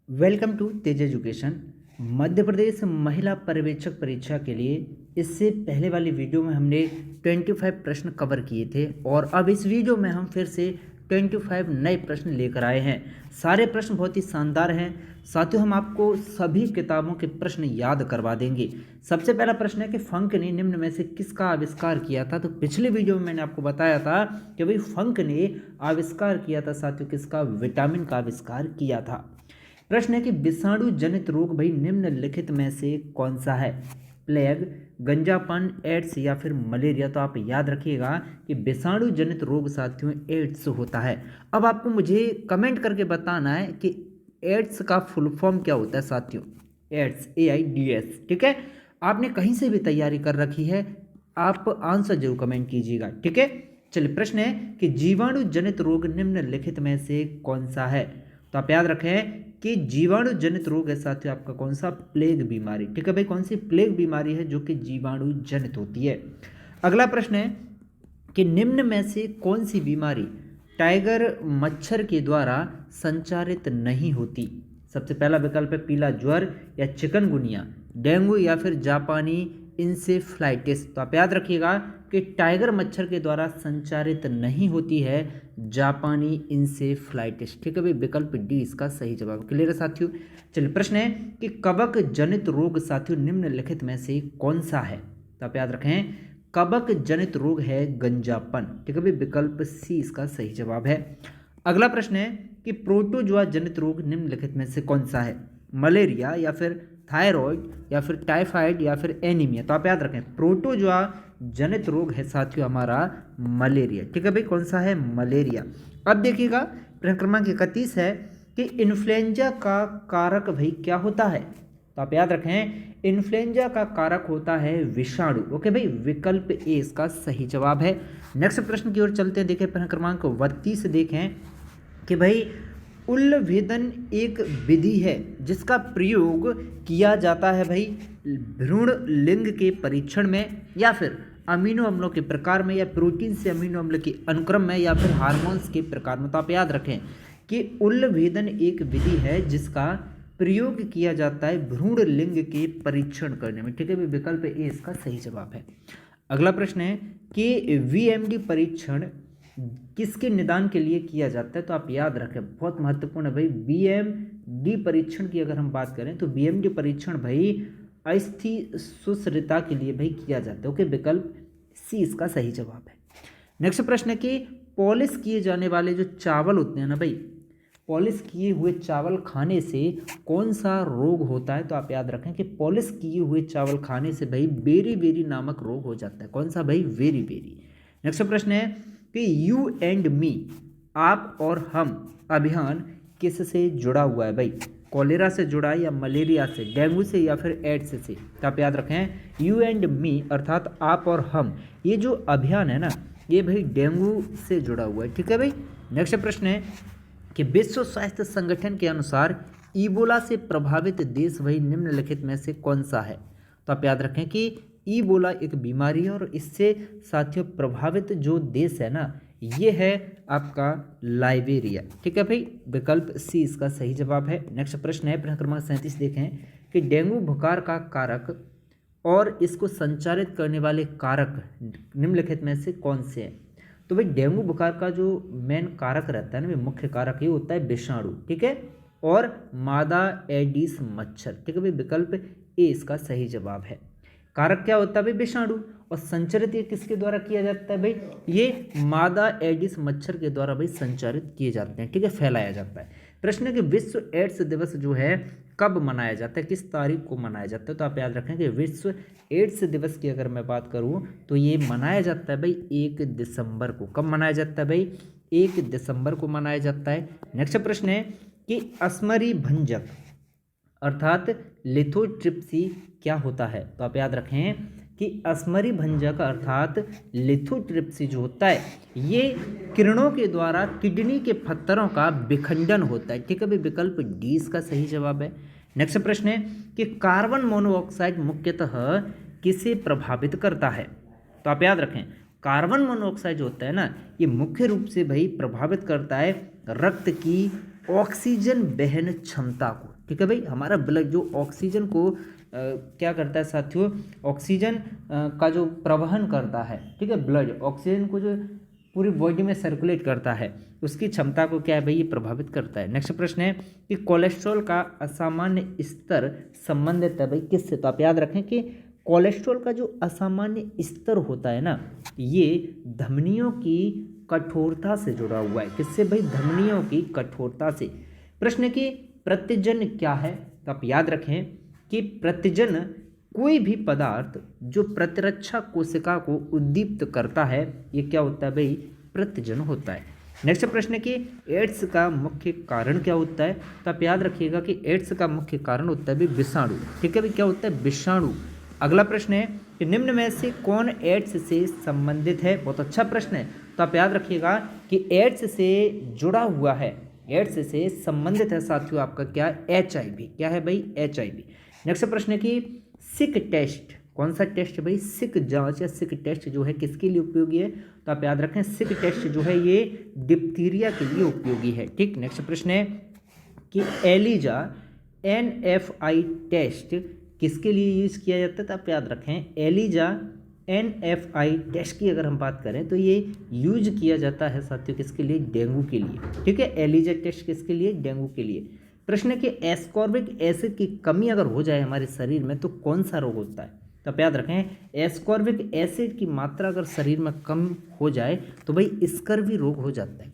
Welcome to Tej education. Madhya Pradesh महिला पर्यवेक्षक परीक्षा के लिए इससे पहले वाली वीडियो में हमने 25 प्रश्न कवर किए थे और अब इस वीडियो में हम फिर से 25 नए प्रश्न लेकर आए हैं। सारे प्रश्न बहुत ही शानदार हैं। साथियों, हम आपको सभी किताबों के प्रश्न याद करवा देंगे। सबसे पहला प्रश्न है कि फंक ने निम्न में से किसका आविष्कार किया था। तो पिछले वीडियो में मैंने आपको बताया था कि भाई फंक ने आविष्कार किया था साथियों किसका, विटामिन का आविष्कार किया था। प्रश्न है कि विषाणु जनित रोग भाई निम्नलिखित में से कौन सा है। प्लेग, गंजापन, एड्स या फिर मलेरिया। तो आप याद रखिएगा कि विषाणु जनित रोग साथियों एड्स होता है। अब आपको मुझे कमेंट करके बताना है कि एड्स का फुल फॉर्म क्या होता है साथियों। एड्स, AIDS, ठीक है। आपने कहीं से भी तैयारी कर रखी है, आप आंसर जरूर कमेंट कीजिएगा, ठीक है। चलिए, प्रश्न है कि जीवाणु जनित रोग निम्नलिखित में से कौन सा है। तो आप याद रखें कि जीवाणु जनित रोग है साथियों आपका कौन सा, प्लेग बीमारी, ठीक है भाई। कौन सी प्लेग बीमारी है जो कि जीवाणु जनित होती है। अगला प्रश्न है कि निम्न में से कौन सी बीमारी टाइगर मच्छर के द्वारा संचारित नहीं होती। सबसे पहला विकल्प है पीला ज्वर या चिकनगुनिया, डेंगू या फिर जापानी इंसेफ्लाइटिस। तो आप याद रखिएगा कि टाइगर मच्छर के द्वारा संचारित नहीं होती है जापानी इंसेफ्लाइटिस, ठीक है भाई। विकल्प डी इसका सही जवाब। क्लियर है साथियों। चलिए, प्रश्न है कि कवक जनित रोग साथियों निम्नलिखित में से कौन सा है। तो आप याद रखें कवक जनित रोग है गंजापन, ठीक है भाई। विकल्प सी इसका सही जवाब है। अगला प्रश्न है कि प्रोटोजुआ जनित रोग निम्नलिखित में से कौन सा है। मलेरिया या फिर थायराइड या फिर टाइफाइड या फिर एनीमिया। तो आप याद रखें प्रोटोजुआ जनित रोग है साथियों हमारा मलेरिया, ठीक है भाई। कौन सा है, मलेरिया। अब देखिएगा प्रश्न क्रमांक 31 है कि इन्फ्लुएंजा का कारक भाई क्या होता है। तो आप याद रखें इन्फ्लुएंजा का कारक होता है विषाणु, ओके भाई। विकल्प ए इसका सही जवाब है। नेक्स्ट प्रश्न की ओर चलते हैं। देखें प्रश्न क्रमांक 32 देखें कि भाई उल्लभेदन एक विधि है जिसका प्रयोग किया जाता है भाई भ्रूण लिंग के परीक्षण में या फिर अमीनो अम्लों के प्रकार में या प्रोटीन से अमीनो अम्ल के अनुक्रम में या फिर हार्मोन्स के प्रकार में। तो आप याद रखें कि उल्लभेदन एक विधि है जिसका प्रयोग किया जाता है भ्रूण लिंग के परीक्षण करने में, ठीक है। विकल्प ए इसका सही जवाब है। अगला प्रश्न है कि VMD परीक्षण किसके निदान के लिए किया जाता है। तो आप याद रखें बहुत महत्वपूर्ण है भाई, VMD परीक्षण की अगर हम बात करें तो VMD परीक्षण भाई अस्थि सुसरिता के लिए भाई किया जाता है, ओके। विकल्प सी इसका सही जवाब है। नेक्स्ट प्रश्न है कि पॉलिश किए जाने वाले जो चावल होते हैं ना भाई, पॉलिश किए हुए चावल खाने से कौन सा रोग होता है। तो आप याद रखें कि पॉलिश किए हुए चावल खाने से भाई बेरी बेरी नामक रोग हो जाता है। कौन सा भाई, वेरी बेरी। नेक्स्ट प्रश्न है कि यू एंड मी, आप और हम अभियान किससे जुड़ा हुआ है भाई। कॉलेरा से जुड़ा है या मलेरिया से, डेंगू से या फिर एड्स से। तो आप याद रखें यू एंड मी अर्थात आप और हम, ये जो अभियान है ना ये भाई डेंगू से जुड़ा हुआ है, ठीक है भाई। नेक्स्ट प्रश्न है कि विश्व स्वास्थ्य संगठन के अनुसार ईबोला से प्रभावित देश वही निम्नलिखित में से कौन सा है। तो आप याद रखें कि ईबोला एक बीमारी है और इससे साथियों प्रभावित जो देश है ना ये है आपका लाइबेरिया, ठीक है भाई। विकल्प सी इसका सही जवाब है। नेक्स्ट प्रश्न है प्रश्न क्रमांक 37 देखें कि डेंगू बुखार का कारक और इसको संचारित करने वाले कारक निम्नलिखित में से कौन से हैं। तो भाई डेंगू बुखार का जो मेन कारक रहता है ना, मुख्य कारक ये होता है विषाणु, ठीक है, और मादा एडिस मच्छर, ठीक है भाई। विकल्प ए इसका सही जवाब है। कारक क्या होता है भाई, विषाणु, और संचारित ये किसके द्वारा किया जाता है भाई, ये मादा एडिस मच्छर के द्वारा भाई संचारित किए जाते हैं, ठीक है, फैलाया जाता है। प्रश्न है कि विश्व एड्स दिवस जो है कब मनाया जाता है, किस तारीख को मनाया जाता है। तो आप याद रखें कि विश्व एड्स दिवस की अगर मैं बात करूं तो ये मनाया जाता है भाई 1 दिसंबर को। कब मनाया जाता है भाई, 1 दिसंबर को मनाया जाता है। नेक्स्ट प्रश्न है कि अश्मरी भंजक अर्थात लिथोट्रिप्सी क्या होता है। तो आप याद रखें कि अश्मरी भंजक अर्थात लिथोट्रिप्सी जो होता है ये किरणों के द्वारा किडनी के पत्थरों का विखंडन होता है, ठीक है भाई। विकल्प डी इसका सही जवाब है। नेक्स्ट प्रश्न है कि कार्बन मोनोऑक्साइड मुख्यतः किसे प्रभावित करता है। तो आप याद रखें कार्बन मोनोऑक्साइड जो होता है ना ये मुख्य रूप से भाई प्रभावित करता है रक्त की ऑक्सीजन वहन क्षमता को, ठीक है भाई, हमारा ब्लड जो ऑक्सीजन को क्या करता है साथियों, ऑक्सीजन का जो प्रवहन करता है, ठीक है, ब्लड ऑक्सीजन को जो पूरी बॉडी में सर्कुलेट करता है, उसकी क्षमता को क्या है भाई, ये प्रभावित करता है। नेक्स्ट प्रश्न है कि कोलेस्ट्रॉल का असामान्य स्तर संबंधित है भाई किससे? तो आप याद रखें कि कोलेस्ट्रॉल का जो असामान्य स्तर होता है ना, ये धमनियों की कठोरता से जुड़ा हुआ है। किससे भाई? धमनियों की कठोरता से। प्रश्न की प्रतिजन क्या है? तो आप याद रखें कि प्रतिजन कोई भी पदार्थ जो प्रतिरक्षा कोशिका को उद्दीप्त करता है, ये क्या होता है भाई? प्रतिजन होता है। नेक्स्ट प्रश्न कि एड्स का मुख्य कारण क्या होता है? तो आप याद रखिएगा कि एड्स का मुख्य कारण होता है भाई विषाणु। ठीक है भाई, क्या होता है? विषाणु। अगला प्रश्न है कि निम्न में से कौन एड्स से संबंधित है? बहुत अच्छा प्रश्न है। तो आप याद रखिएगा कि एड्स से जुड़ा हुआ है, एड्स से संबंधित है साथियों आपका क्या? HIV। क्या है भाई? HIV। नेक्स्ट प्रश्न है कि सिक टेस्ट, कौन सा टेस्ट है भाई? सिक जांच या सिक टेस्ट जो है किसके लिए उपयोगी है? तो आप याद रखें सिक टेस्ट जो है ये डिप्थीरिया के लिए उपयोगी है। ठीक। नेक्स्ट प्रश्न है कि एलिजा NFI टेस्ट किसके लिए यूज किया जाता है? तो आप याद रखें एलिजा NFI टेस्ट की अगर हम बात करें तो ये यूज किया जाता है साथियों किसके लिए? डेंगू के लिए। ठीक है, एलिजा टेस्ट किसके लिए? डेंगू के लिए। प्रश्न है कि एस्कॉर्बिक एसिड की कमी अगर हो जाए हमारे शरीर में तो कौन सा रोग होता है? तो आप याद रखें एस्कॉर्बिक एसिड की मात्रा अगर शरीर में कम हो जाए तो भाई स्कर्वी रोग हो जाता है।